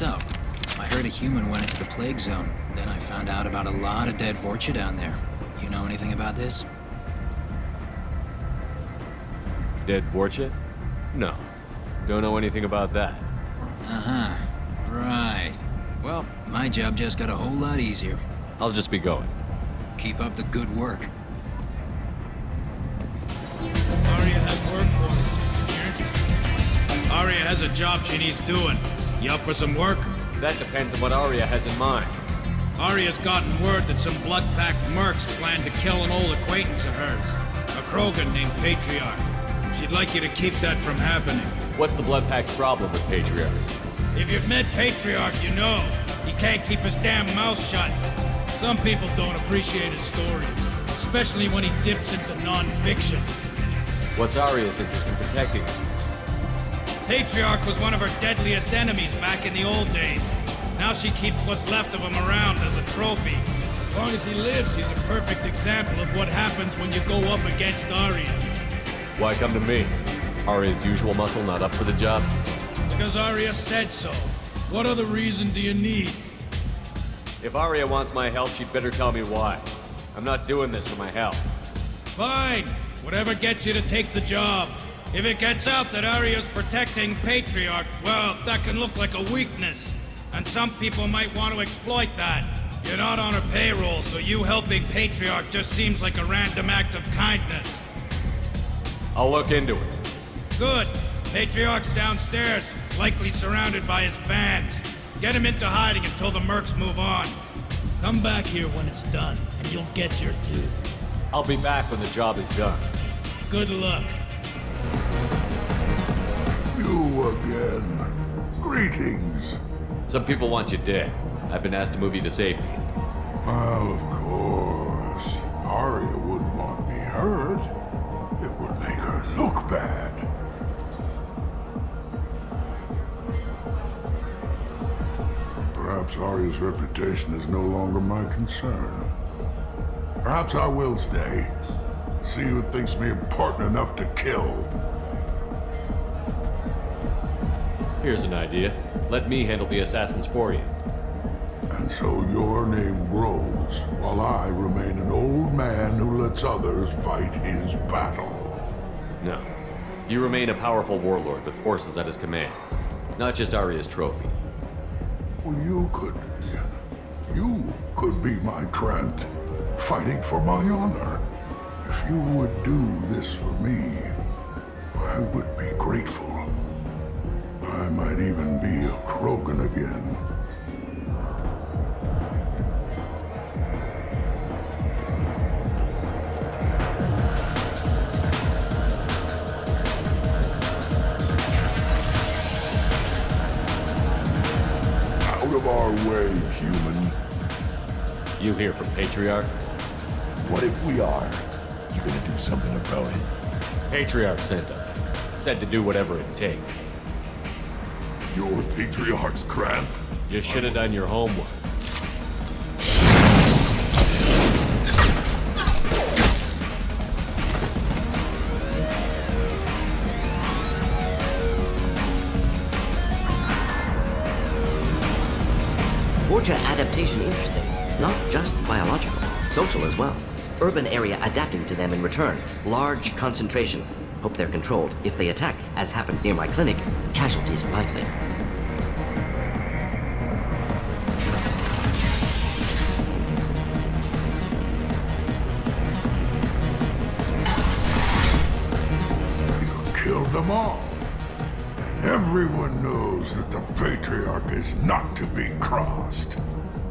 So, I heard a human went into the plague zone. Then I found out about a lot of dead Vorcha down there. You know anything about this? Dead Vorcha? No. Don't know anything about that. Uh-huh. Right. Well, my job just got a whole lot easier. I'll just be going. Keep up the good work. Arya has work for me. Arya has a job she needs doing. You up for some work? That depends on what Arya has in mind. Arya's gotten word that some blood-packed mercs plan to kill an old acquaintance of hers. A Krogan named Patriarch. She'd like you to keep that from happening. What's the Bloodpack's problem with Patriarch? If you've met Patriarch, you know. He can't keep his damn mouth shut. Some people don't appreciate his stories, especially when he dips into non-fiction. What's Arya's interest in protecting him? Patriarch was one of her deadliest enemies back in the old days. Now she keeps what's left of him around as a trophy. As long as he lives, he's a perfect example of what happens when you go up against Arya. Why come to me? Arya's usual muscle not up for the job? Because Arya said so. What other reason do you need? If Arya wants my help, she'd better tell me why. I'm not doing this for my help. Fine. Whatever gets you to take the job. If it gets out that Arya's protecting Patriarch, well, that can look like a weakness. And some people might want to exploit that. You're not on her payroll, so you helping Patriarch just seems like a random act of kindness. I'll look into it. Good. Patriarch's downstairs, likely surrounded by his fans. Get him into hiding until the mercs move on. Come back here when it's done, and you'll get your due. I'll be back when the job is done. Good luck. You again. Greetings. Some people want you dead. I've been asked to move you to safety. Well, of course. Arya wouldn't want me hurt. It would make her look bad. Perhaps Arya's reputation is no longer my concern. Perhaps I will stay. See who thinks me important enough to kill. Here's an idea. Let me handle the assassins for you. And so your name grows, while I remain an old man who lets others fight his battle. No. You remain a powerful warlord with forces at his command. Not just Arya's trophy. Well, you could be my Trent, fighting for my honor. If you would do this for me, I would be grateful. I might even be a Krogan again. Out of our way, human. You here from Patriarch? What if we are? You gonna do something about it? Patriarch sent us. Said to do whatever it takes. Your Patriarch's Krant? You should have done your homework. Vorcha adaptation interesting. Not just biological, social as well. Urban area adapting to them in return. Large concentration. Hope they're controlled. If they attack, as happened near my clinic, casualties likely. You killed them all. And everyone knows that the Patriarch is not to be crossed.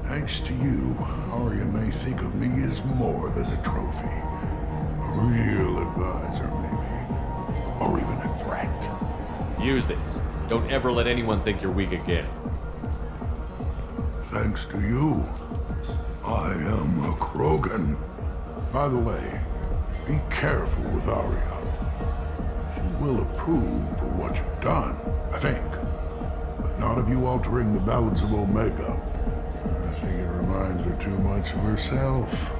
Thanks to you, Arya may think of me as more than a trophy. A real advisor, maybe. Or even a threat. Use this. Don't ever let anyone think you're weak again. Thanks to you, I am a Krogan. By the way, be careful with Arya. She will approve of what you've done, I think. But not of you altering the balance of Omega. I think it reminds her too much of herself.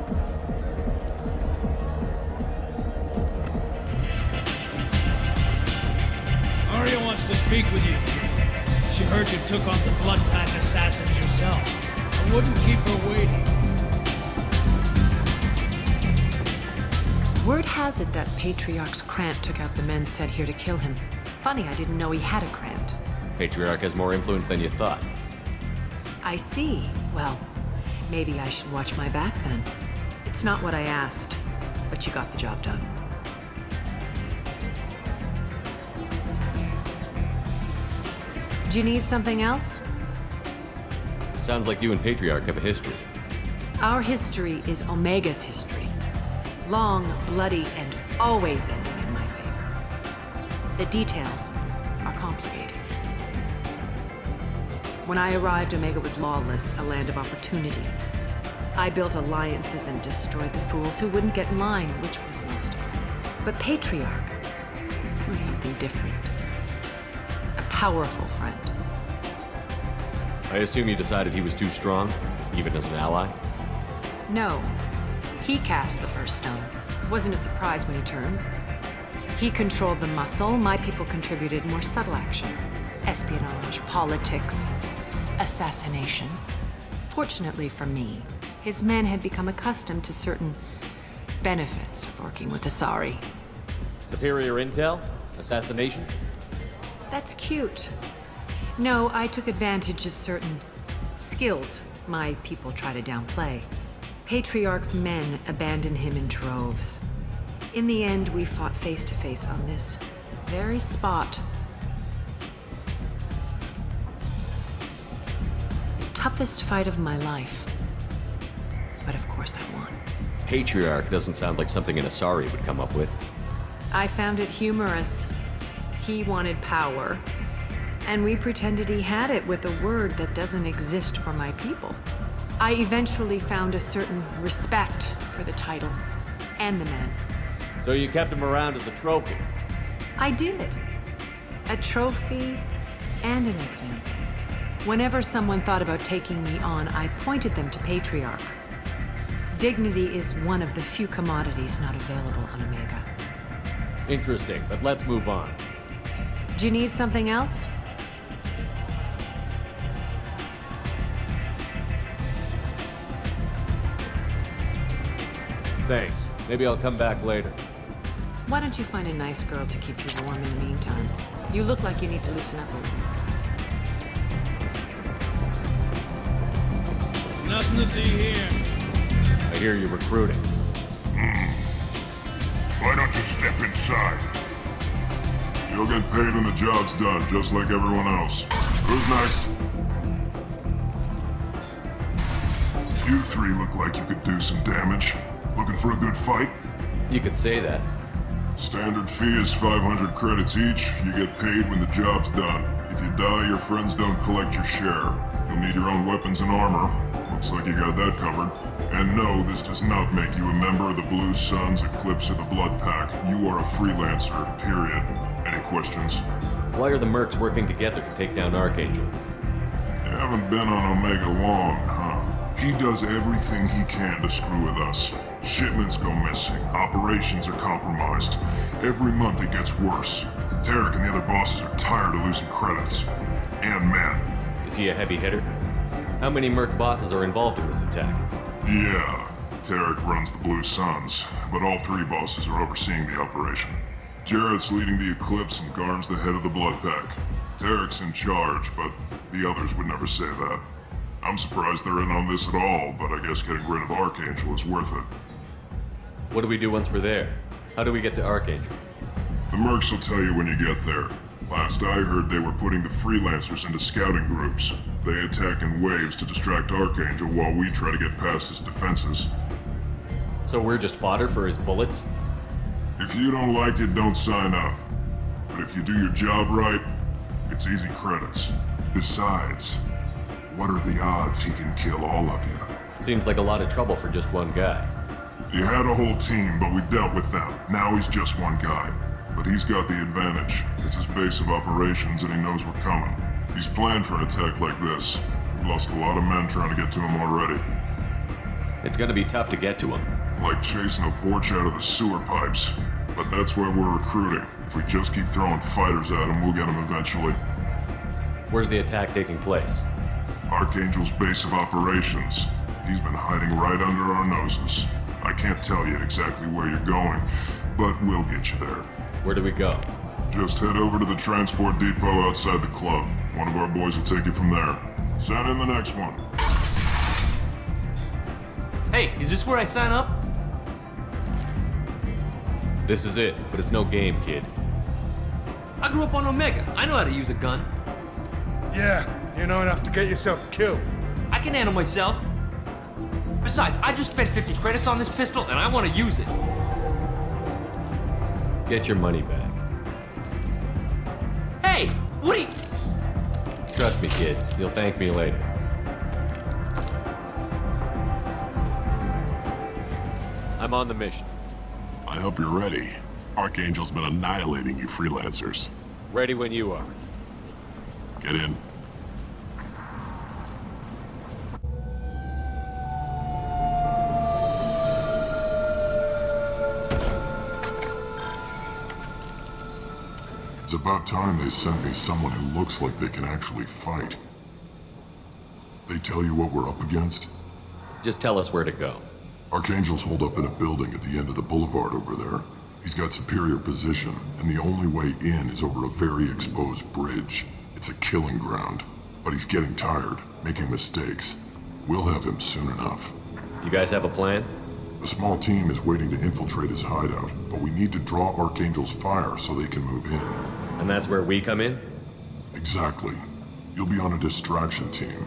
Arya wants to speak with you. she heard you took on the Blood Pack assassins yourself. I wouldn't keep her waiting. Word has it that Patriarch's Krant took out the men sent here to kill him. Funny, I didn't know he had a Krant. Patriarch has more influence than you thought. I see. Well, maybe I should watch my back then. It's not what I asked, but you got the job done. Do you need something else? Sounds like you and Patriarch have a history. Our history is Omega's history. Long, bloody, and always ending in my favor. The details are complicated. When I arrived, Omega was lawless, a land of opportunity. I built alliances and destroyed the fools who wouldn't get in line, which was most of them. But Patriarch was something different. A powerful friend. I assume you decided he was too strong, even as an ally? No. He cast the first stone. Wasn't a surprise when he turned. He controlled the muscle. My people contributed more subtle action. Espionage, politics, assassination. Fortunately for me, his men had become accustomed to certain benefits of working with Asari. Superior intel? Assassination? That's cute. No, I took advantage of certain skills my people try to downplay. Patriarch's men abandoned him in droves. In the end, we fought face to face on this very spot. The toughest fight of my life. But of course I won. Patriarch doesn't sound like something an Asari would come up with. I found it humorous. He wanted power, and we pretended he had it with a word that doesn't exist for my people. I eventually found a certain respect for the title and the men. So you kept him around as a trophy? I did. A trophy and an example. Whenever someone thought about taking me on, I pointed them to Patriarch. Dignity is one of the few commodities not available on Omega. Interesting, but let's move on. Do you need something else? Thanks. Maybe I'll come back later. Why don't you find a nice girl to keep you warm in the meantime? You look like you need to loosen up a little. Nothing to see here. I hear you're recruiting. Why don't you step inside? You'll get paid when the job's done, just like everyone else. Who's next? You three look like you could do some damage. Looking for a good fight? You could say that. Standard fee is 500 credits each. You get paid when the job's done. If you die, your friends don't collect your share. You'll need your own weapons and armor. Looks like you got that covered. And no, this does not make you a member of the Blue Suns, Eclipse, or the Blood Pack. You are a freelancer, period. Any questions? Why are the mercs working together to take down Archangel? You haven't been on Omega long, huh? He does everything he can to screw with us. Shipments go missing, operations are compromised. Every month it gets worse. Tarek and the other bosses are tired of losing credits. And men. Is he a heavy hitter? How many merc bosses are involved in this attack? Yeah, Tarek runs the Blue Suns, but all three bosses are overseeing the operation. Jarrett's leading the Eclipse and Garn's the head of the Blood Pack. Tarek's in charge, but the others would never say that. I'm surprised they're in on this at all, but I guess getting rid of Archangel is worth it. What do we do once we're there? How do we get to Archangel? The mercs will tell you when you get there. Last I heard, they were putting the freelancers into scouting groups. They attack in waves to distract Archangel while we try to get past his defenses. So we're just fodder for his bullets? If you don't like it, don't sign up. But if you do your job right, it's easy credits. Besides, what are the odds he can kill all of you? Seems like a lot of trouble for just one guy. He had a whole team, but we've dealt with them. Now he's just one guy. But he's got the advantage. It's his base of operations and he knows we're coming. He's planned for an attack like this. We've lost a lot of men trying to get to him already. It's gonna be tough to get to him. Like chasing a Vorch out of the sewer pipes. But that's why we're recruiting. If we just keep throwing fighters at him, we'll get him eventually. Where's the attack taking place? Archangel's base of operations. He's been hiding right under our noses. I can't tell you exactly where you're going, but we'll get you there. Where do we go? Just head over to the transport depot outside the club. One of our boys will take you from there. Send in the next one. Hey, is this where I sign up? This is it, but it's no game, kid. I grew up on Omega. I know how to use a gun. Yeah, you know enough to get yourself killed. I can handle myself. Besides, I just spent 50 credits on this pistol and I want to use it. Get your money back. Hey, what are you... Trust me, kid. You'll thank me later. I'm on the mission. I hope you're ready. Archangel's been annihilating you freelancers. Ready when you are. Get in. It's about time they sent me someone who looks like they can actually fight. They tell you what we're up against? Just tell us where to go. Archangel's holed up in a building at the end of the boulevard over there. He's got superior position, and the only way in is over a very exposed bridge. It's a killing ground, but he's getting tired, making mistakes. We'll have him soon enough. You guys have a plan? A small team is waiting to infiltrate his hideout, but we need to draw Archangel's fire so they can move in. And that's where we come in? Exactly. You'll be on a distraction team.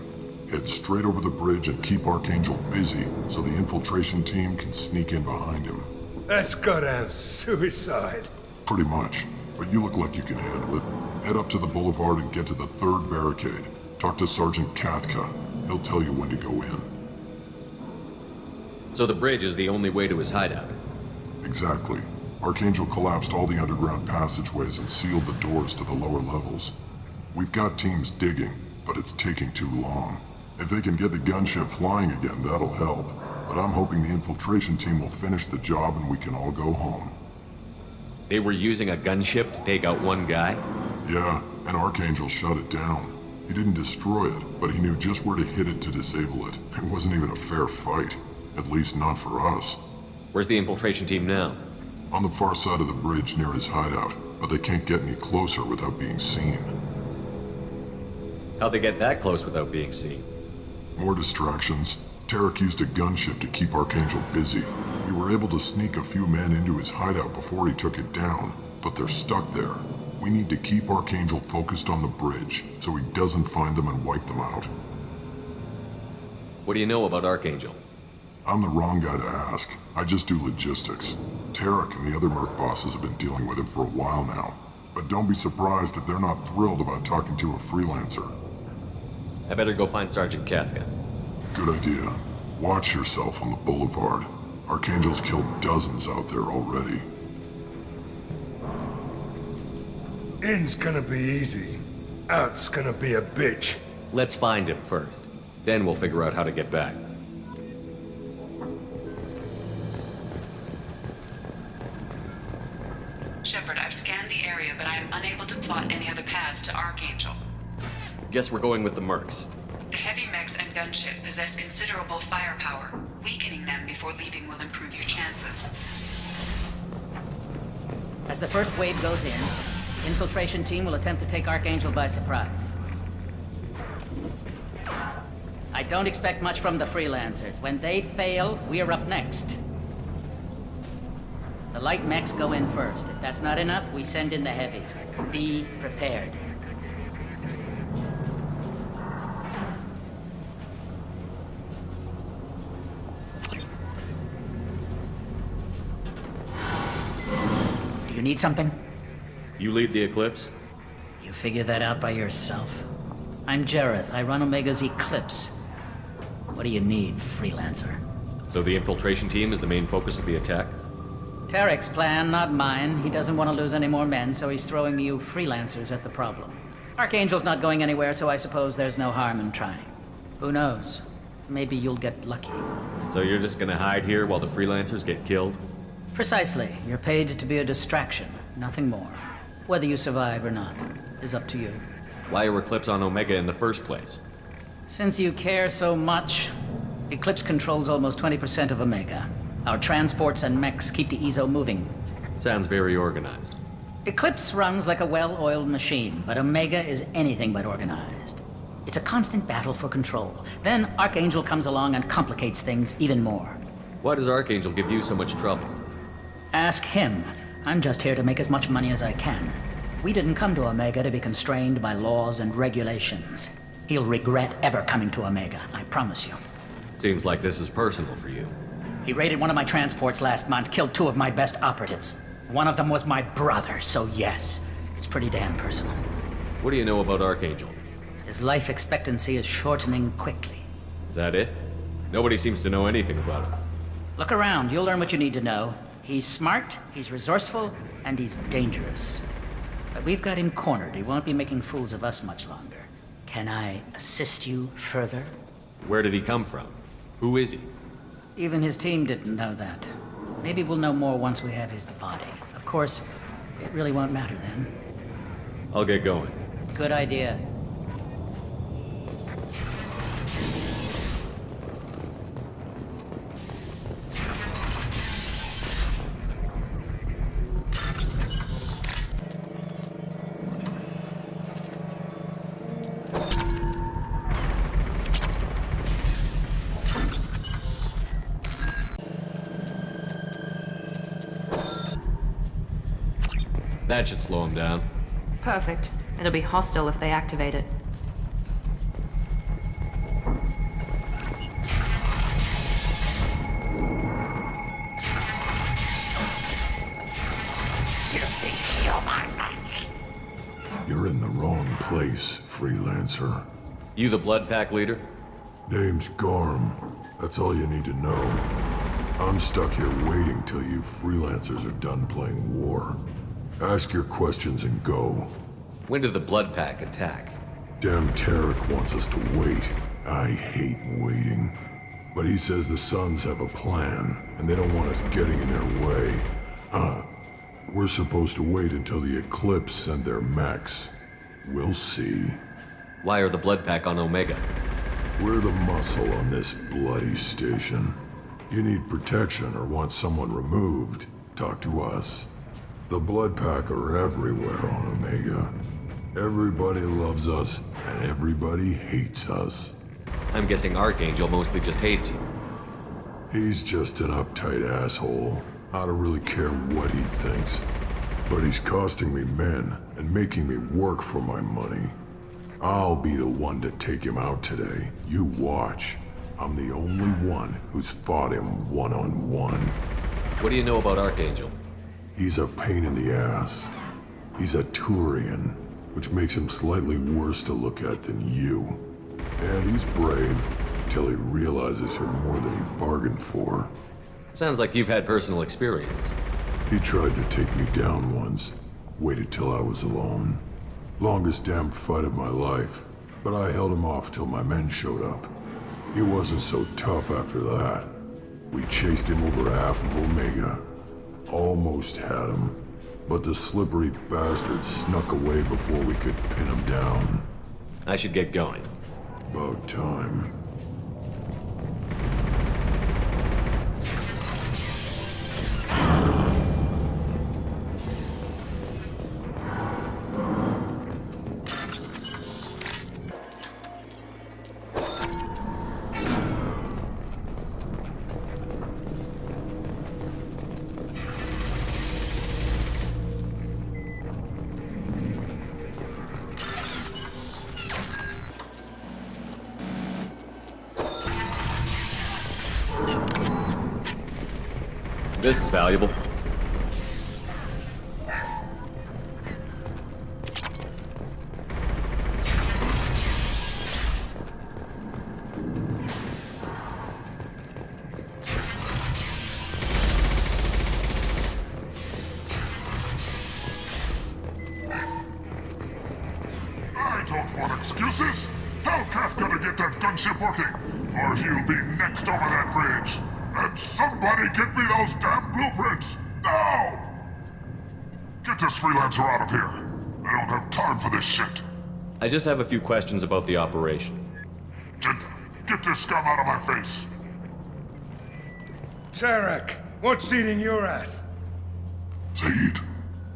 Head straight over the bridge and keep Archangel busy so the infiltration team can sneak in behind him. That's goddamn suicide. Pretty much, but you look like you can handle it. Head up to the boulevard and get to the third barricade. Talk to Sergeant Katka. He'll tell you when to go in. So the bridge is the only way to his hideout? Exactly. Archangel collapsed all the underground passageways and sealed the doors to the lower levels. We've got teams digging, but it's taking too long. If they can get the gunship flying again, that'll help. But I'm hoping the infiltration team will finish the job and we can all go home. They were using a gunship to take out one guy? Yeah, and Archangel shut it down. He didn't destroy it, but he knew just where to hit it to disable it. It wasn't even a fair fight. At least not for us. Where's the infiltration team now? On the far side of the bridge near his hideout, but they can't get any closer without being seen. How'd they get that close without being seen? More distractions. Tarek used a gunship to keep Archangel busy. We were able to sneak a few men into his hideout before he took it down, but they're stuck there. We need to keep Archangel focused on the bridge, so he doesn't find them and wipe them out. What do you know about Archangel? I'm the wrong guy to ask. I just do logistics. Tarek and the other merc bosses have been dealing with him for a while now. But don't be surprised if they're not thrilled about talking to a freelancer. I better go find Sergeant Katka. Good idea. Watch yourself on the boulevard. Archangel's killed dozens out there already. In's gonna be easy. Out's gonna be a bitch. Let's find him first. Then we'll figure out how to get back. Shepard, I've scanned the area, but I am unable to plot any other paths to Archangel. Guess we're going with the mercs. The heavy mechs and gunship possess considerable firepower. Weakening them before leaving will improve your chances. As the first wave goes in, infiltration team will attempt to take Archangel by surprise. I don't expect much from the freelancers. When they fail, we are up next. The light mechs go in first. If that's not enough, we send in the heavy. Be prepared. Do you need something? You lead the Eclipse? You figure that out by yourself? I'm Jareth. I run Omega's Eclipse. What do you need, freelancer? So the infiltration team is the main focus of the attack? Tarek's plan, not mine. He doesn't want to lose any more men, so he's throwing you freelancers at the problem. Archangel's not going anywhere, so I suppose there's no harm in trying. Who knows? Maybe you'll get lucky. So you're just gonna hide here while the freelancers get killed? Precisely. You're paid to be a distraction, nothing more. Whether you survive or not is up to you. Why are Eclipse on Omega in the first place? Since you care so much, Eclipse controls almost 20% of Omega. Our transports and mechs keep the EZO moving. Sounds very organized. Eclipse runs like a well-oiled machine, but Omega is anything but organized. It's a constant battle for control. Then Archangel comes along and complicates things even more. Why does Archangel give you so much trouble? Ask him. I'm just here to make as much money as I can. We didn't come to Omega to be constrained by laws and regulations. He'll regret ever coming to Omega, I promise you. Seems like this is personal for you. He raided one of my transports last month, killed 2 of my best operatives. One of them was my brother, so yes, it's pretty damn personal. What do you know about Archangel? His life expectancy is shortening quickly. Is that it? Nobody seems to know anything about him. Look around, you'll learn what you need to know. He's smart, he's resourceful, and he's dangerous. But we've got him cornered. He won't be making fools of us much longer. Can I assist you further? Where did he come from? Who is he? Even his team didn't know that. Maybe we'll know more once we have his body. Of course, it really won't matter then. I'll get going. Good idea. That should slow him down. Perfect. It'll be hostile if they activate it. You're in the wrong place, freelancer. You the Blood Pack leader? Name's Garm. That's all you need to know. I'm stuck here waiting till you freelancers are done playing war. Ask your questions and go. When did the Blood Pack attack? Damn Tarek wants us to wait. I hate waiting. But he says the Suns have a plan, and they don't want us getting in their way. We're supposed to wait until the Eclipse send their mechs. We'll see. Why are the Blood Pack on Omega? We're the muscle on this bloody station. You need protection or want someone removed, talk to us. The Blood Pack are everywhere on Omega. Everybody loves us, and everybody hates us. I'm guessing Archangel mostly just hates you. He's just an uptight asshole. I don't really care what he thinks. But he's costing me men and making me work for my money. I'll be the one to take him out today. You watch. I'm the only one who's fought him one-on-one. What do you know about Archangel? He's a pain in the ass. He's a Turian, which makes him slightly worse to look at than you. And he's brave, till he realizes you're more than he bargained for. Sounds like you've had personal experience. He tried to take me down once. Waited till I was alone. Longest damn fight of my life. But I held him off till my men showed up. He wasn't so tough after that. We chased him over half of Omega. Almost had him. But the slippery bastard snuck away before we could pin him down. I should get going. About time. This is valuable. I don't want excuses. Hellcat gotta get that gunship working, or he'll be next over that bridge. And somebody get me those damn blueprints! Now! Get this freelancer out of here. I don't have time for this shit. I just have a few questions about the operation. Genta, get this scum out of my face! Tarek, what's eating your ass? Zaid,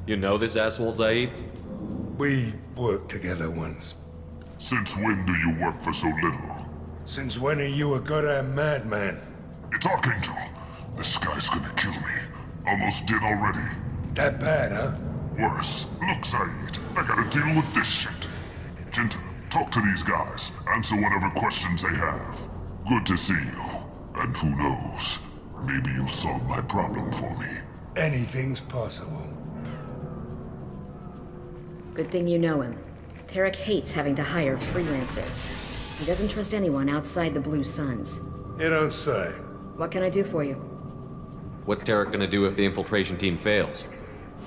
You know this asshole, Zaid? We worked together once. since when do you work for so little? Since when are you a goddamn madman? It's Archangel. This guy's gonna kill me. Almost did already. That bad, huh? Worse. Look, Zaid, I gotta deal with this shit. Genta, talk to these guys. Answer whatever questions they have. Good to see you. And who knows, maybe you'll solve my problem for me. Anything's possible. Good thing you know him. Tarek hates having to hire freelancers. He doesn't trust anyone outside the Blue Suns. You don't say. What can I do for you? What's Tarek gonna do if the infiltration team fails?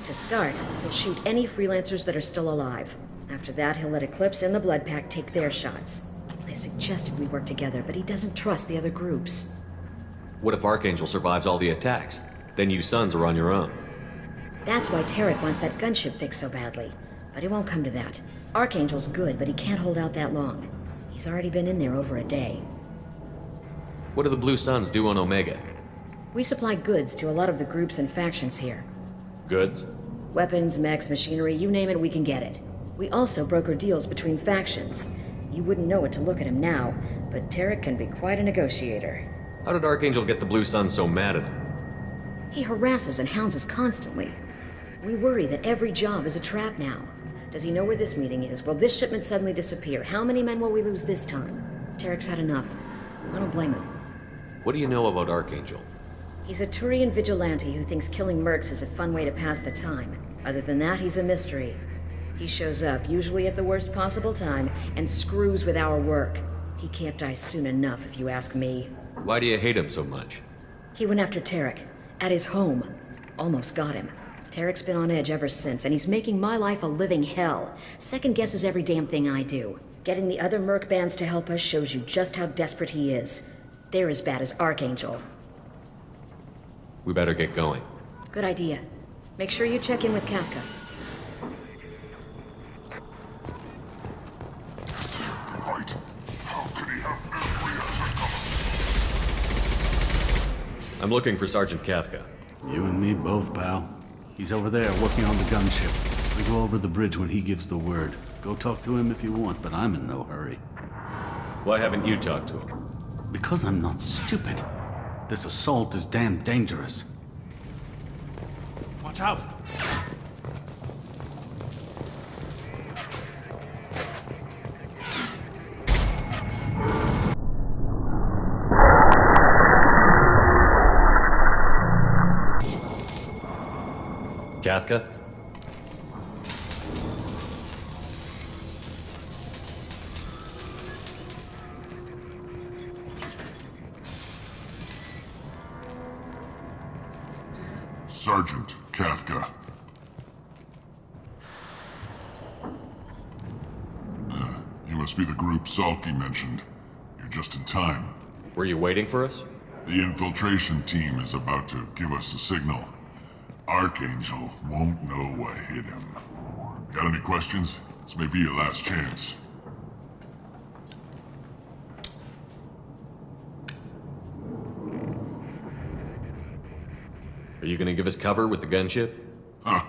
To start, he'll shoot any freelancers that are still alive. After that, he'll let Eclipse and the Blood Pack take their shots. I suggested we work together, but he doesn't trust the other groups. What if Archangel survives all the attacks? Then you Sons are on your own. That's why Tarek wants that gunship fixed so badly. But it won't come to that. Archangel's good, but he can't hold out that long. He's already been in there over a day. What do the Blue Suns do on Omega? We supply goods to a lot of the groups and factions here. Goods? Weapons, mechs, machinery, you name it, we can get it. We also broker deals between factions. You wouldn't know it to look at him now, but Tarek can be quite a negotiator. How did Archangel get the Blue Suns so mad at him? He harasses and hounds us constantly. We worry that every job is a trap now. Does he know where this meeting is? Will this shipment suddenly disappear? How many men will we lose this time? Tarek's had enough. I don't blame him. What do you know about Archangel? He's a Turian vigilante who thinks killing mercs is a fun way to pass the time. Other than that, he's a mystery. He shows up, usually at the worst possible time, and screws with our work. He can't die soon enough, if you ask me. Why do you hate him so much? He went after Tarek, at his home. Almost got him. Tarek's been on edge ever since, and he's making my life a living hell. Second guesses every damn thing I do. Getting the other merc bands to help us shows you just how desperate he is. They're as bad as Archangel. We better get going. Good idea. Make sure you check in with Kafka. Right. How could he have every other I'm looking for Sergeant Kafka. You and me both, pal. He's over there working on the gunship. We go over the bridge when he gives the word. Go talk to him if you want, but I'm in no hurry. Why haven't you talked to him? Because I'm not stupid. This assault is damn dangerous. Watch out! Kafka? Sergeant Kafka. You must be the group Salky mentioned. You're just in time. Were you waiting for us? The infiltration team is about to give us a signal. Archangel won't know what hit him. Got any questions? This may be your last chance. Are you gonna give us cover with the gunship? Huh.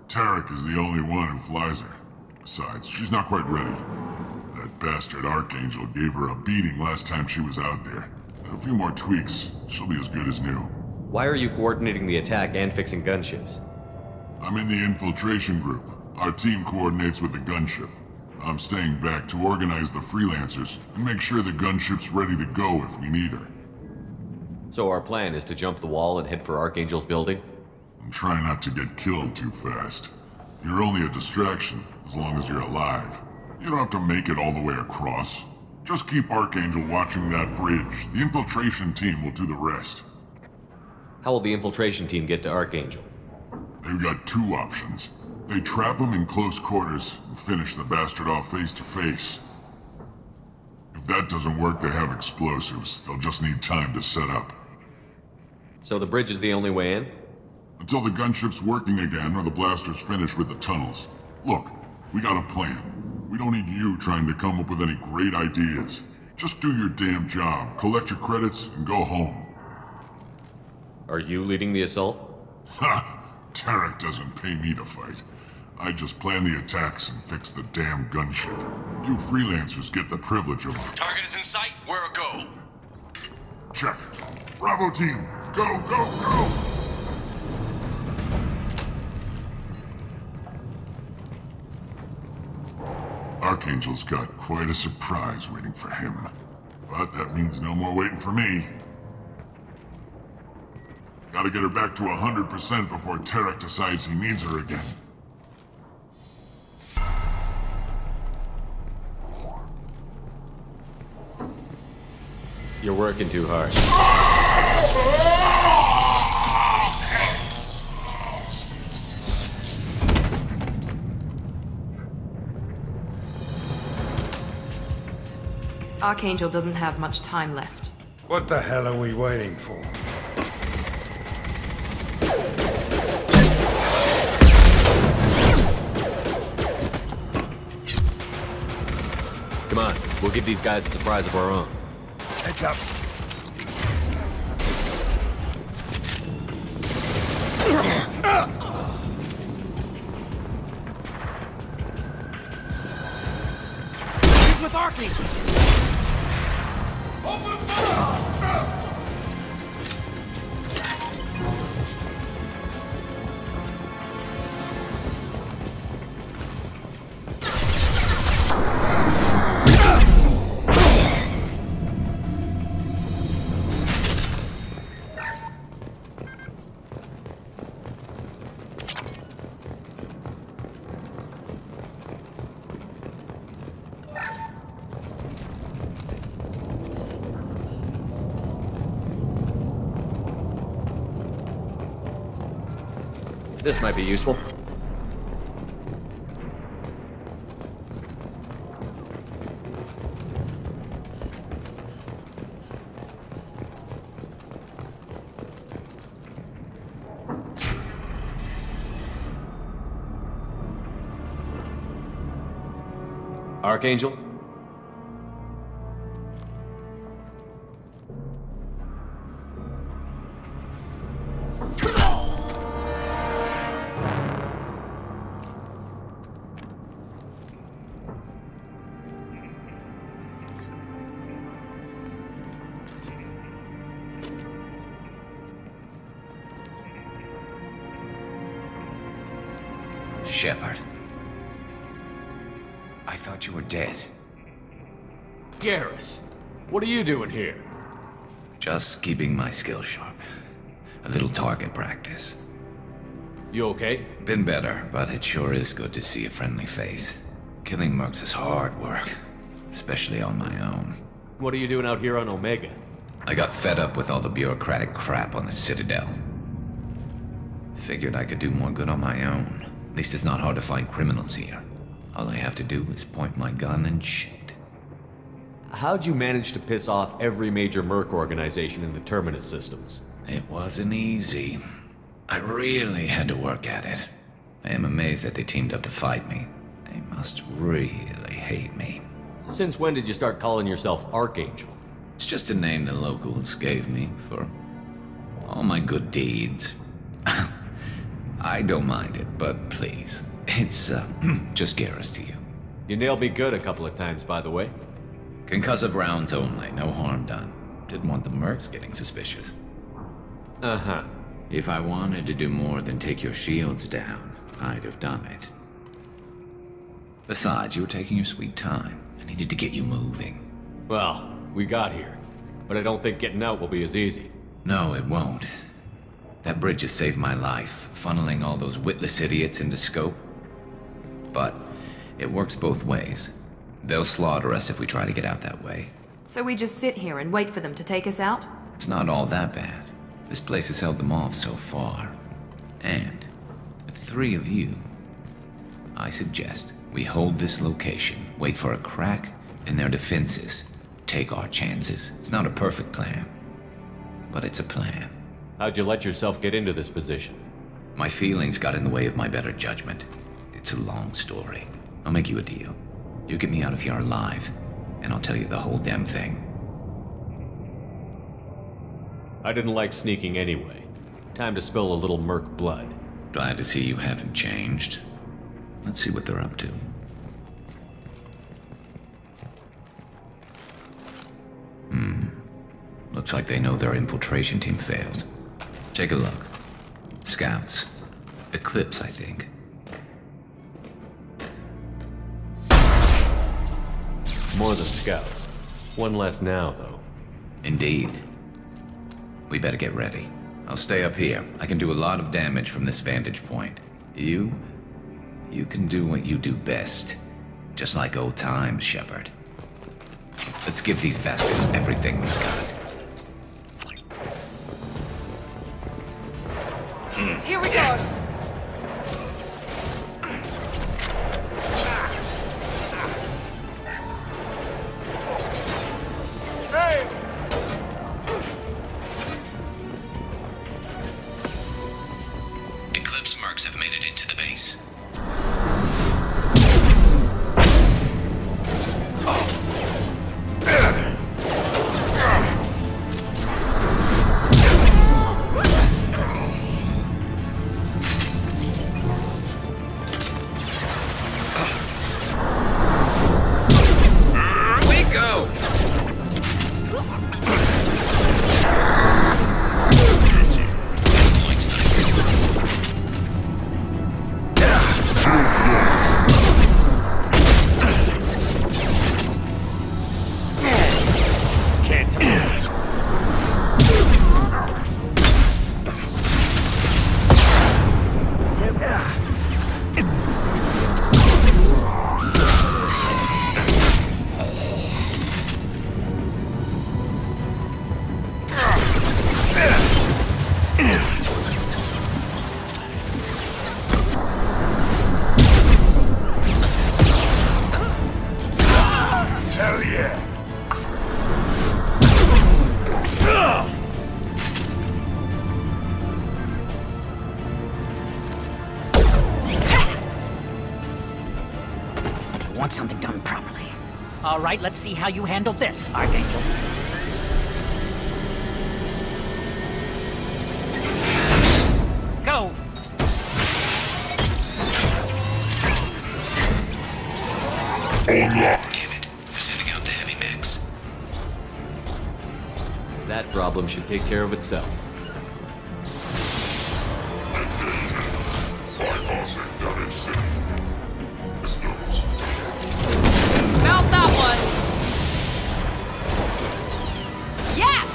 Tarek is the only one who flies her. Besides, she's not quite ready. That bastard Archangel gave her a beating last time she was out there. A few more tweaks, she'll be as good as new. Why are you coordinating the attack and fixing gunships? I'm in the infiltration group. Our team coordinates with the gunship. I'm staying back to organize the freelancers and make sure the gunship's ready to go if we need her. So our plan is to jump the wall and head for Archangel's building? And try not to get killed too fast. You're only a distraction, as long as you're alive. You don't have to make it all the way across. Just keep Archangel watching that bridge. The infiltration team will do the rest. How will the infiltration team get to Archangel? They've got two options. They trap him in close quarters and finish the bastard off face to face. If that doesn't work, they have explosives. They'll just need time to set up. So the bridge is the only way in? Until the gunship's working again or the blasters finish with the tunnels. Look, we got a plan. We don't need you trying to come up with any great ideas. Just do your damn job, collect your credits, and go home. Are you leading the assault? Ha! Tarek doesn't pay me to fight. I just plan the attacks and fix the damn gunship. You freelancers get the privilege of... Target is in sight. Where a go? Check. Bravo team, go, go, go! Archangel's got quite a surprise waiting for him. But that means no more waiting for me. Gotta get her back to 100% before Tarek decides he needs her again. You're working too hard. Archangel doesn't have much time left. What the hell are we waiting for? Come on, we'll give these guys a surprise of our own. Heads up. He's with Archangel! Open fire! This might be useful. Archangel? Shepard. I thought you were dead. Garrus, what are you doing here? Just keeping my skills sharp. A little target practice. You okay? Been better, but it sure is good to see a friendly face. Killing mercs is hard work, especially on my own. What are you doing out here on Omega? I got fed up with all the bureaucratic crap on the Citadel. Figured I could do more good on my own. At least it's not hard to find criminals here. All I have to do is point my gun and shoot. How'd you manage to piss off every major merc organization in the Terminus systems? It wasn't easy. I really had to work at it. I am amazed that they teamed up to fight me. They must really hate me. Since when did you start calling yourself Archangel? It's just a name the locals gave me for all my good deeds. I don't mind it, but please, it's just Garrus to you. You nailed me good a couple of times, by the way. Concussive rounds only, no harm done. Didn't want the mercs getting suspicious. Uh-huh. If I wanted to do more than take your shields down, I'd have done it. Besides, you were taking your sweet time. I needed to get you moving. Well, we got here, but I don't think getting out will be as easy. No, it won't. That bridge has saved my life, funneling all those witless idiots into scope. But it works both ways. They'll slaughter us if we try to get out that way. So we just sit here and wait for them to take us out? It's not all that bad. This place has held them off so far. And with 3 of you, I suggest we hold this location, wait for a crack in their defenses, take our chances. It's not a perfect plan, but it's a plan. How'd you let yourself get into this position? My feelings got in the way of my better judgment. It's a long story. I'll make you a deal. You get me out of here alive, and I'll tell you the whole damn thing. I didn't like sneaking anyway. Time to spill a little merc blood. Glad to see you haven't changed. Let's see what they're up to. Looks like they know their infiltration team failed. Take a look. Scouts. Eclipse, I think. More than scouts. One less now, though. Indeed. We better get ready. I'll stay up here. I can do a lot of damage from this vantage point. You can do what you do best. Just like old times, Shepard. Let's give these bastards everything we've got. Here we go! Eclipse mercs have made it into the base. Want something done properly. All right, let's see how you handle this, Archangel. Go! Damn it. They're sending out the heavy mechs. That problem should take care of itself. Mount that one! Yes!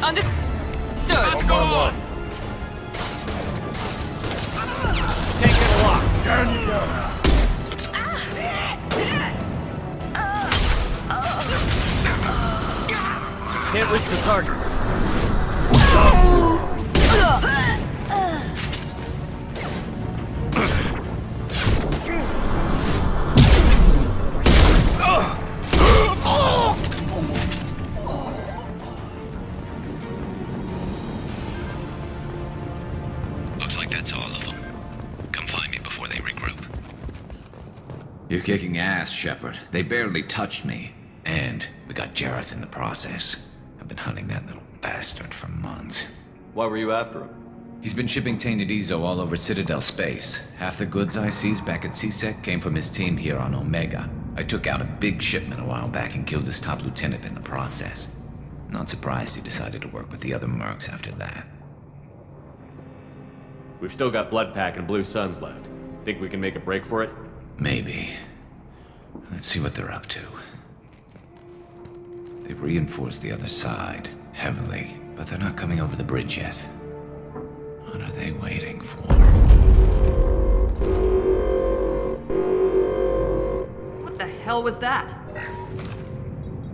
Understood. Go on. Can't get a lock. Down you go. Can't reach the target. Looks like that's all of them. Come find me before they regroup. You're kicking ass, Shepard. They barely touched me. And we got Jareth in the process. I've been hunting that little bastard for months. Why were you after him? He's been shipping tainted Ezo all over Citadel space. Half the goods I seized back at CSEC came from his team here on Omega. I took out a big shipment a while back and killed his top lieutenant in the process. Not surprised he decided to work with the other mercs after that. We've still got Bloodpack and Blue Suns left. Think we can make a break for it? Maybe. Let's see what they're up to. They've reinforced the other side, heavily, but they're not coming over the bridge yet. What are they waiting for? What the hell was that?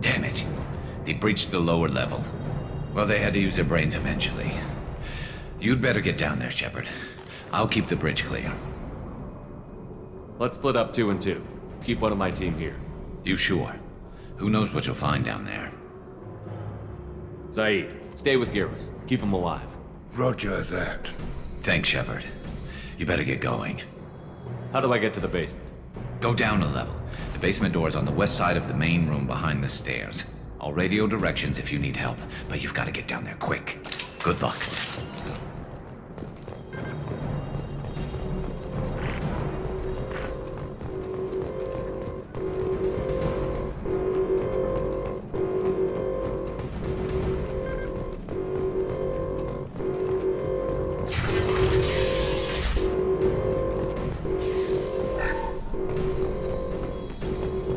Damn it. They breached the lower level. Well, they had to use their brains eventually. You'd better get down there, Shepard. I'll keep the bridge clear. Let's split up 2 and 2. Keep one of my team here. You sure? Who knows what you'll find down there? Zaid, stay with Garrus. Keep him alive. Roger that. Thanks, Shepard. You better get going. How do I get to the basement? Go down a level. The basement door is on the west side of the main room behind the stairs. I'll radio directions if you need help, but you've got to get down there quick. Good luck.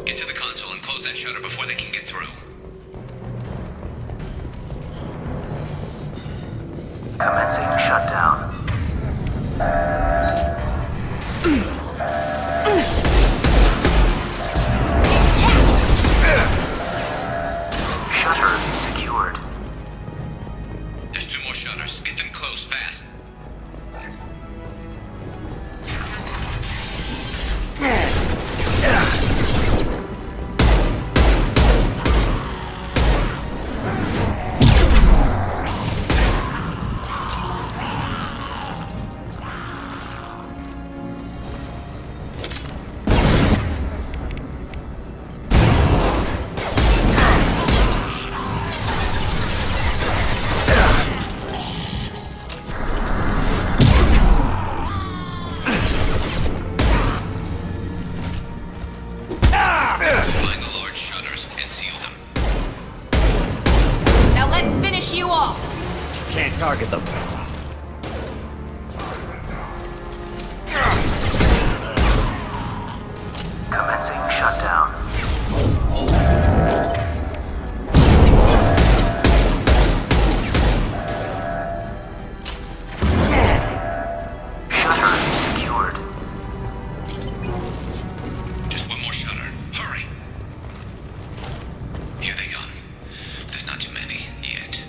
Get to the console and close that shutter before they can get through. Commencing shutdown. Shutter secured. There's 2 more shutters. Get them closed fast. Find the large shutters and seal them. Now let's finish you off. Can't target them. Commencing shutdown. Shutter secured. Just 1 more shutter. Hurry! Here they come. There's not too many yet.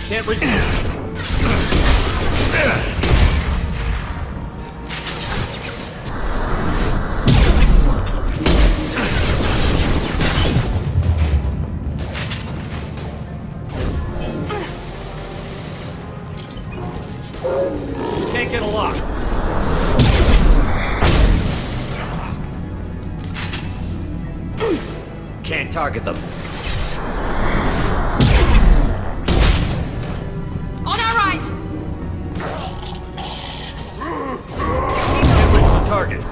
Can't resist. Can't get a lock. Can't target them. On our right. Can't reach the target.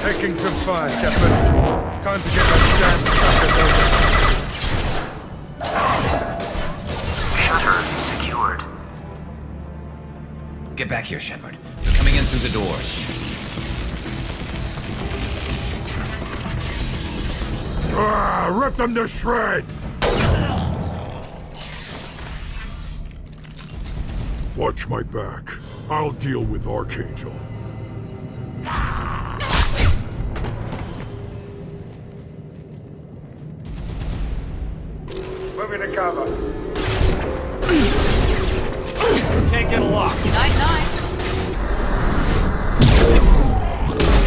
Taking some fire, Shepard. Time to get that damn Shutter secured. Get back here, Shepard. They're coming in through the doors. Rip them to shreds! Watch my back. I'll deal with Archangel. Moving to cover. Can't get a lock. Night night.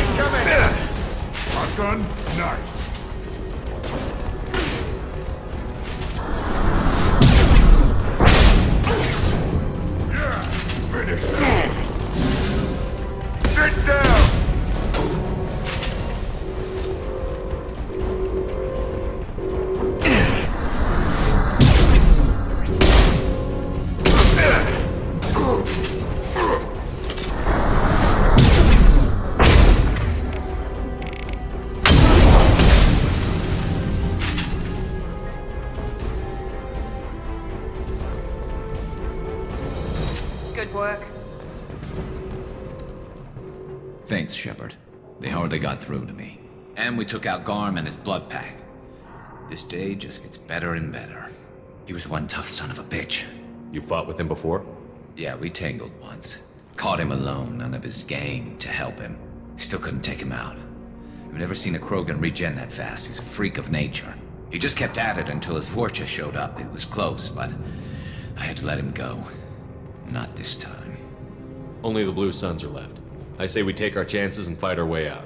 Incoming! Shotgun? Nice. Yeah, finish that. Sit down! Thanks, Shepard. They hardly got through to me. And we took out Garm and his blood pack. This day just gets better and better. He was one tough son of a bitch. You fought with him before? Yeah, we tangled once. Caught him alone, none of his gang to help him. Still couldn't take him out. I've never seen a Krogan regen that fast. He's a freak of nature. He just kept at it until his Vorcha showed up. It was close, but I had to let him go. Not this time. Only the Blue Suns are left. I say we take our chances and fight our way out.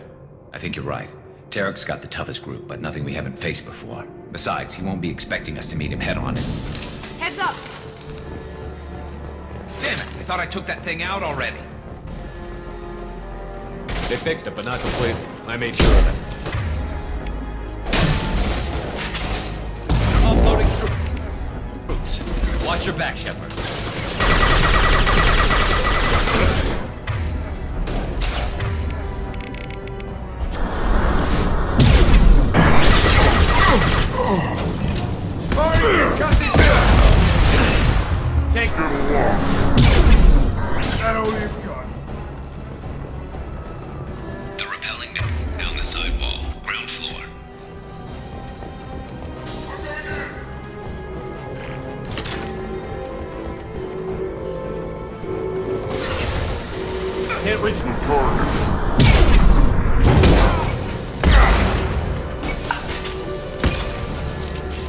I think you're right. Tarek's got the toughest group, but nothing we haven't faced before. Besides, he won't be expecting us to meet him head-on. Heads up! Damn it! I thought I took that thing out already. They fixed it, but not completely. I made sure of it. Offloading troops. Watch your back, Shepard. Take it along. That all you've got. The rappelling down the side wall, ground floor. Can't reach the target.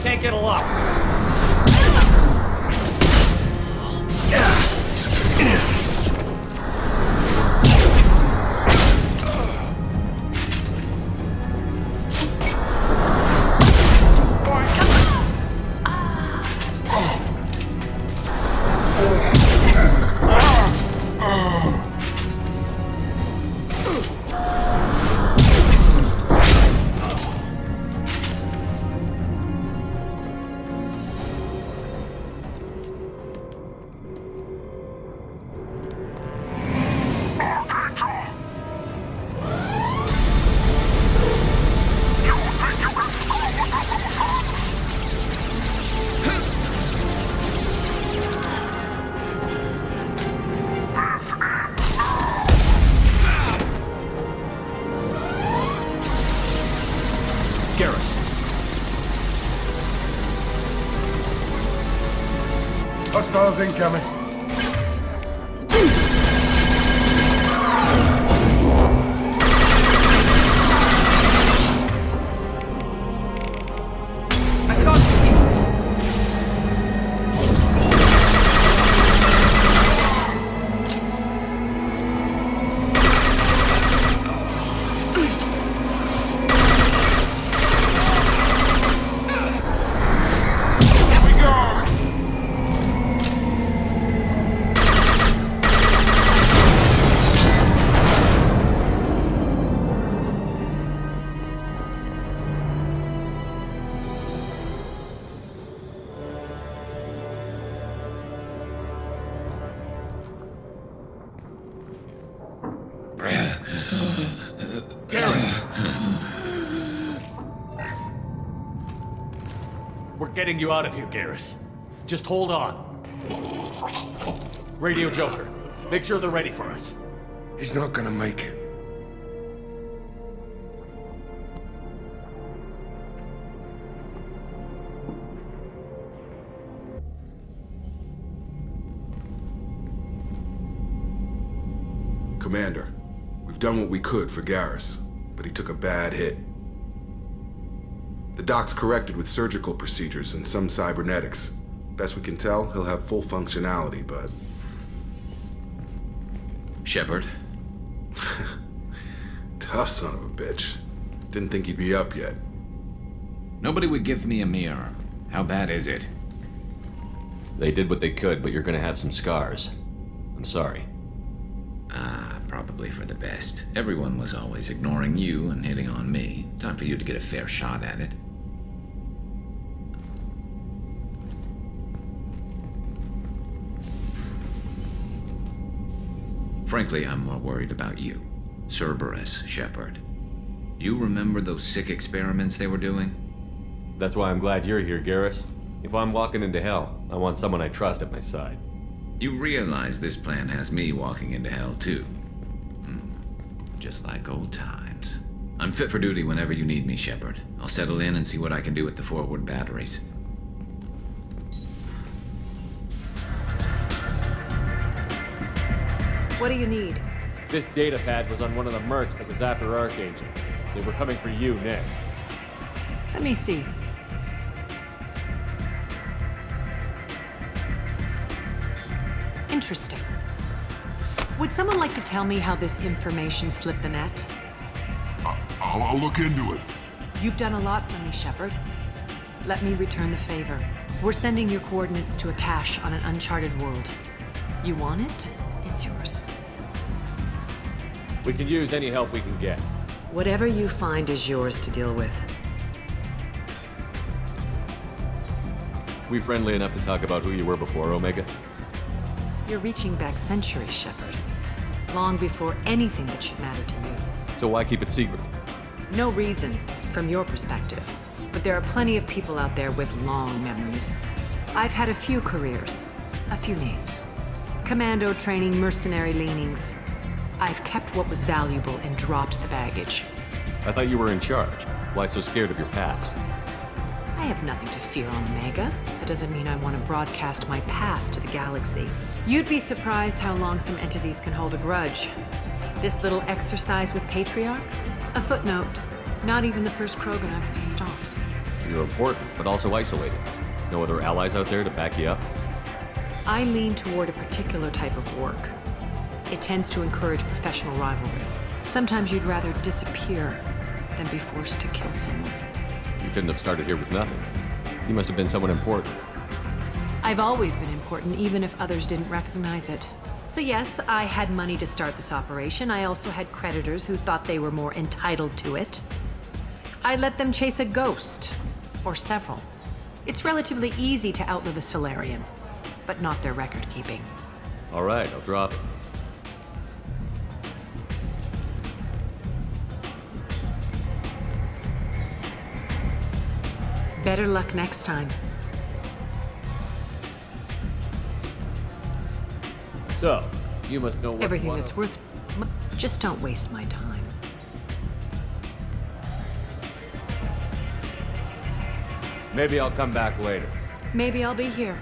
Can't get a lock. Hostiles incoming. We're getting you out of here, Garrus. Just hold on. Radio Joker, make sure they're ready for us. He's not gonna make it. Commander, we've done what we could for Garrus, but he took a bad hit. The doc's corrected with surgical procedures and some cybernetics. Best we can tell, he'll have full functionality, but... Shepard? Tough son of a bitch. Didn't think he'd be up yet. Nobody would give me a mirror. How bad is it? They did what they could, but you're gonna have some scars. I'm sorry. Probably for the best. Everyone was always ignoring you and hitting on me. Time for you to get a fair shot at it. Frankly, I'm more worried about you. Cerberus, Shepard. You remember those sick experiments they were doing? That's why I'm glad you're here, Garrus. If I'm walking into hell, I want someone I trust at my side. You realize this plan has me walking into hell, too. just like old times. I'm fit for duty whenever you need me, Shepard. I'll settle in and see what I can do with the forward batteries. What do you need? This data pad was on one of the mercs that was after Archangel. They were coming for you next. Let me see. Interesting. Would someone like to tell me how this information slipped the net? I'll look into it. You've done a lot for me, Shepard. Let me return the favor. We're sending your coordinates to a cache on an uncharted world. You want it? It's yours. We can use any help we can get. Whatever you find is yours to deal with. We friendly enough to talk about who you were before, Omega? You're reaching back centuries, Shepard. Long before anything that should matter to you. So why keep it secret? No reason, from your perspective. But there are plenty of people out there with long memories. I've had a few careers, a few names. Commando training, mercenary leanings. I've kept what was valuable and dropped the baggage. I thought you were in charge. Why so scared of your past? I have nothing to fear on Omega. That doesn't mean I want to broadcast my past to the galaxy. You'd be surprised how long some entities can hold a grudge. This little exercise with Patriarch? A footnote. Not even the first Krogan I've pissed off. You're important, but also isolated. No other allies out there to back you up? I lean toward a particular type of work. It tends to encourage professional rivalry. Sometimes you'd rather disappear than be forced to kill someone. You couldn't have started here with nothing. You must have been someone important. I've always been important, even if others didn't recognize it. So yes, I had money to start this operation. I also had creditors who thought they were more entitled to it. I let them chase a ghost, or several. It's relatively easy to outlive a Solarian, but not their record-keeping. All right, I'll drop it. Better luck next time. So, you must know what Everything that's worth... Just don't waste my time. Maybe I'll come back later. Maybe I'll be here.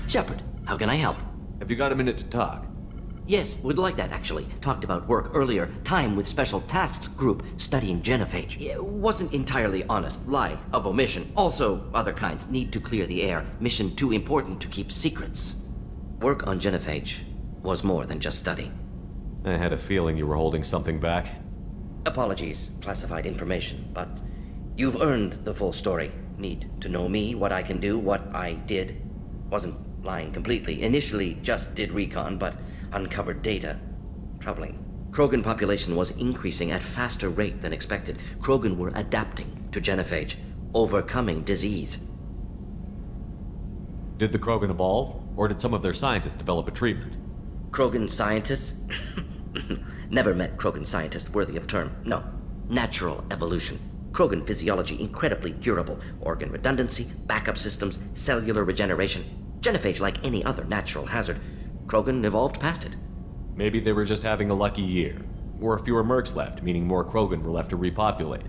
Shepard, how can I help? Have you got a minute to talk? Yes, would like that, actually. Talked about work earlier. Time with Special Tasks Group studying genophage. It wasn't entirely honest. Lie of omission. Also, other kinds. Need to clear the air. Mission too important to keep secrets. Work on genophage was more than just study. I had a feeling you were holding something back. Apologies, classified information, but you've earned the full story. Need to know me, what I can do, what I did. Wasn't lying completely. Initially just did recon, but uncovered data. Troubling. Krogan population was increasing at faster rate than expected. Krogan were adapting to genophage, overcoming disease. Did the Krogan evolve, or did some of their scientists develop a treatment? Krogan scientists? Never met Krogan scientist worthy of term. No. Natural evolution. Krogan physiology incredibly durable. Organ redundancy, backup systems, cellular regeneration. Genophage like any other natural hazard. Krogan evolved past it. Maybe they were just having a lucky year. Or fewer mercs left, meaning more Krogan were left to repopulate.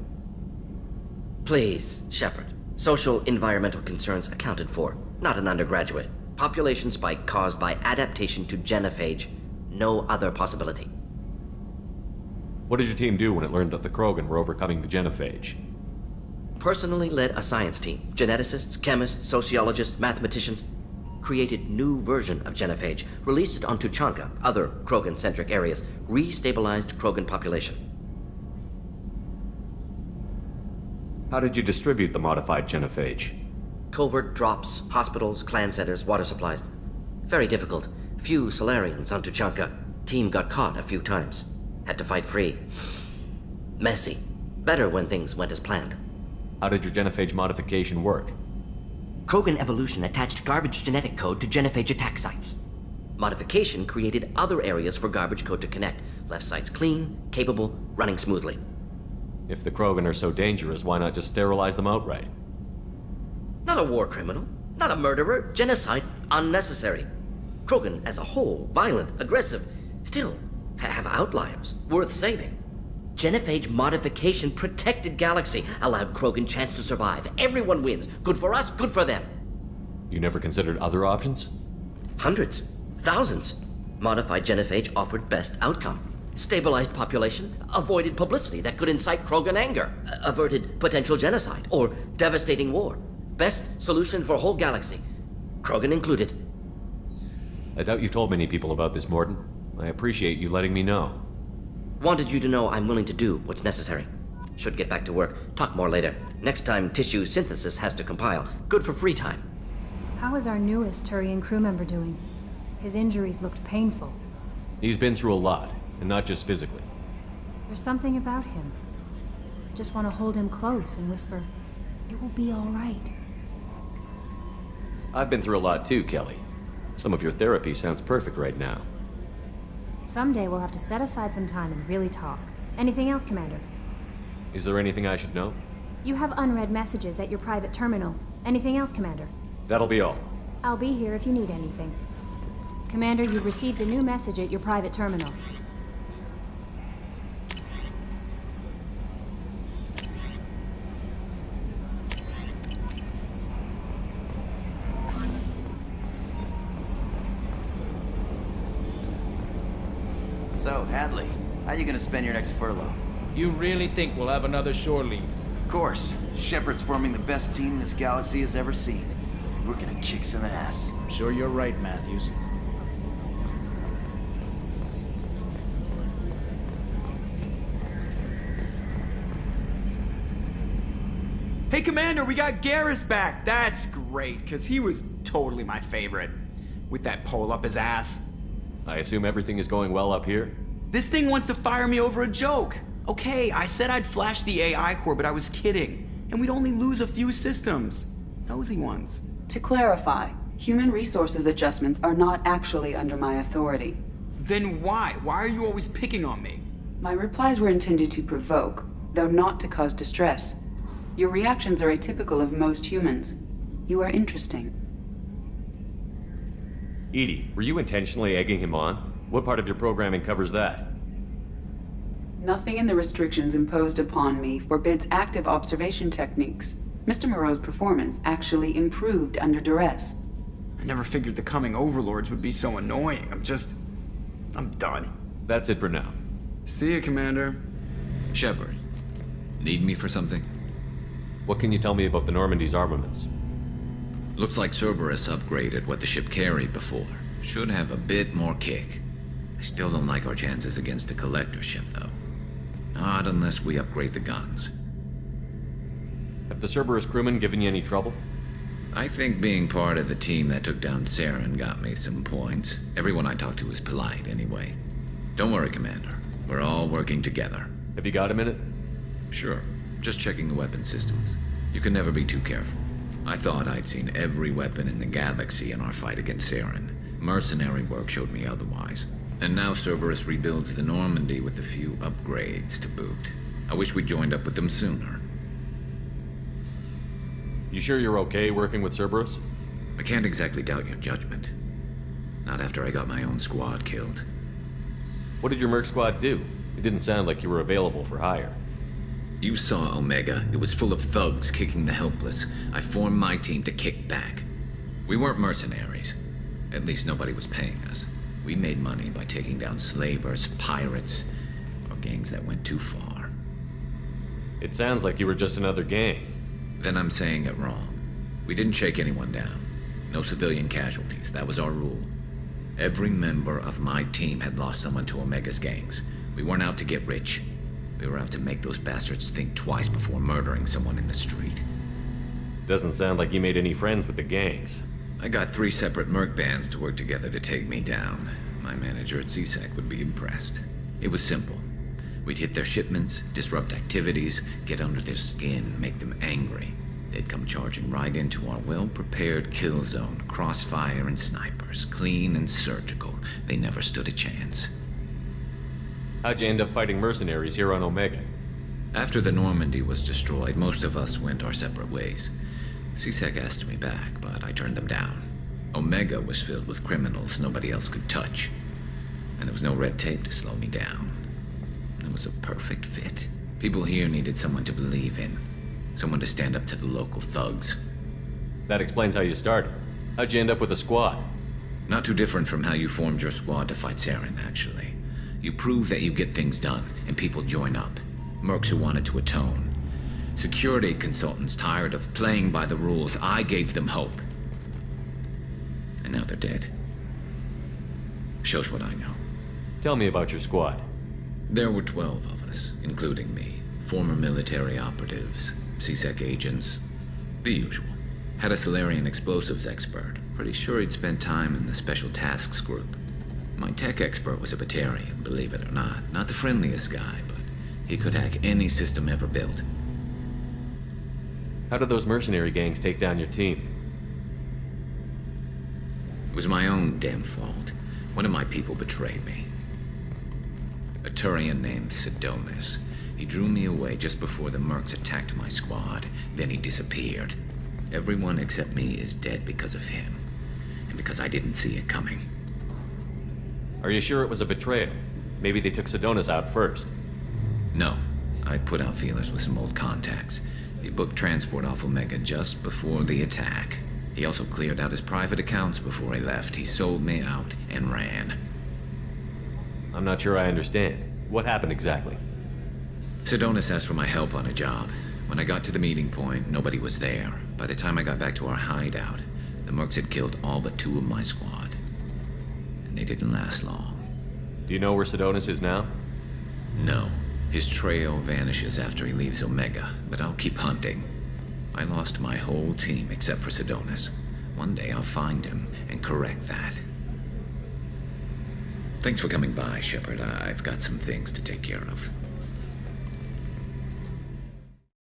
Please, Shepard. Social environmental concerns accounted for. Not an undergraduate. Population spike caused by adaptation to genophage. No other possibility. What did your team do when it learned that the Krogan were overcoming the genophage? Personally led a science team. Geneticists, chemists, sociologists, mathematicians. Created new version of genophage. Released it on Tuchanka, other Krogan-centric areas. Restabilized Krogan population. How did you distribute the modified genophage? Covert drops, hospitals, clan centers, water supplies. Very difficult. Few Solarians on Tuchanka. Team got caught a few times. Had to fight free. Messy. Better when things went as planned. How did your genophage modification work? Krogan evolution attached garbage genetic code to genophage attack sites. Modification created other areas for garbage code to connect. Left sites clean, capable, running smoothly. If the Krogan are so dangerous, why not just sterilize them outright? Not a war criminal, not a murderer, genocide unnecessary. Krogan as a whole, violent, aggressive. Still, have outliers worth saving. Genophage modification protected galaxy, allowed Krogan chance to survive. Everyone wins. Good for us, good for them. You never considered other options? Hundreds, thousands. Modified genophage offered best outcome. Stabilized population, avoided publicity that could incite Krogan anger, averted potential genocide, or devastating war. Best solution for whole galaxy, Krogan included. I doubt you've told many people about this, Morton. I appreciate you letting me know. Wanted you to know I'm willing to do what's necessary. Should get back to work. Talk more later. Next time, tissue synthesis has to compile. Good for free time. How is our newest Turian crew member doing? His injuries looked painful. He's been through a lot, and not just physically. There's something about him. I just want to hold him close and whisper, "It will be all right." I've been through a lot too, Kelly. Some of your therapy sounds perfect right now. Someday we'll have to set aside some time and really talk. Anything else, Commander? Is there anything I should know? You have unread messages at your private terminal. Anything else, Commander? That'll be all. I'll be here if you need anything. Commander, you've received a new message at your private terminal. So, Hadley, how you gonna spend your next furlough? You really think we'll have another shore leave? Of course. Shepard's forming the best team this galaxy has ever seen. We're gonna kick some ass. I'm sure you're right, Matthews. Hey, Commander, we got Garrus back. That's great, because he was totally my favorite. With that pole up his ass. I assume everything is going well up here? This thing wants to fire me over a joke. Okay, I said I'd flash the AI core, but I was kidding. And we'd only lose a few systems. Nosy ones. To clarify, human resources adjustments are not actually under my authority. Then why? Why are you always picking on me? My replies were intended to provoke, though not to cause distress. Your reactions are atypical of most humans. You are interesting. Edie, were you intentionally egging him on? What part of your programming covers that? Nothing in the restrictions imposed upon me forbids active observation techniques. Mr. Moreau's performance actually improved under duress. I never figured the coming overlords would be so annoying. I'm done. That's it for now. See you, Commander. Shepard, need me for something? What can you tell me about the Normandy's armaments? Looks like Cerberus upgraded what the ship carried before. Should have a bit more kick. I still don't like our chances against a collector ship, though. Not unless we upgrade the guns. Have the Cerberus crewmen given you any trouble? I think being part of the team that took down Saren got me some points. Everyone I talked to was polite, anyway. Don't worry, Commander. We're all working together. Have you got a minute? Sure. Just checking the weapon systems. You can never be too careful. I thought I'd seen every weapon in the galaxy in our fight against Saren. Mercenary work showed me otherwise. And now Cerberus rebuilds the Normandy with a few upgrades to boot. I wish we joined up with them sooner. You sure you're okay working with Cerberus? I can't exactly doubt your judgment. Not after I got my own squad killed. What did your Merc squad do? It didn't sound like you were available for hire. You saw Omega. It was full of thugs kicking the helpless. I formed my team to kick back. We weren't mercenaries. At least nobody was paying us. We made money by taking down slavers, pirates, or gangs that went too far. It sounds like you were just another gang. Then I'm saying it wrong. We didn't shake anyone down. No civilian casualties. That was our rule. Every member of my team had lost someone to Omega's gangs. We weren't out to get rich. We were out to make those bastards think twice before murdering someone in the street. Doesn't sound like you made any friends with the gangs. I got 3 separate merc bands to work together to take me down. My manager at CSEC would be impressed. It was simple. We'd hit their shipments, disrupt activities, get under their skin, make them angry. They'd come charging right into our well-prepared kill zone, crossfire and snipers, clean and surgical. They never stood a chance. How'd you end up fighting mercenaries here on Omega? After the Normandy was destroyed, most of us went our separate ways. CSEC asked me back, but I turned them down. Omega was filled with criminals nobody else could touch. And there was no red tape to slow me down. It was a perfect fit. People here needed someone to believe in. Someone to stand up to the local thugs. That explains how you started. How'd you end up with a squad? Not too different from how you formed your squad to fight Saren, actually. You prove that you get things done, and people join up. Mercs who wanted to atone. Security consultants tired of playing by the rules. I gave them hope. And now they're dead. Shows what I know. Tell me about your squad. There were 12 of us, including me. Former military operatives, CSEC agents, the usual. Had a Solarian explosives expert. Pretty sure he'd spent time in the Special Tasks Group. My tech expert was a Batarian, believe it or not. Not the friendliest guy, but he could hack any system ever built. How did those mercenary gangs take down your team? It was my own damn fault. One of my people betrayed me. A Turian named Sidonis. He drew me away just before the Mercs attacked my squad. Then he disappeared. Everyone except me is dead because of him. And because I didn't see it coming. Are you sure it was a betrayal? Maybe they took Sidonis out first. No. I put out feelers with some old contacts. He booked transport off Omega just before the attack. He also cleared out his private accounts before he left. He sold me out and ran. I'm not sure I understand. What happened exactly? Sidonis asked for my help on a job. When I got to the meeting point, nobody was there. By the time I got back to our hideout, the Mercs had killed all but 2 of my squad. And they didn't last long. Do you know where Sidonis is now? No. His trail vanishes after he leaves Omega, but I'll keep hunting. I lost my whole team except for Sidonis. One day I'll find him and correct that. Thanks for coming by, Shepard. I've got some things to take care of.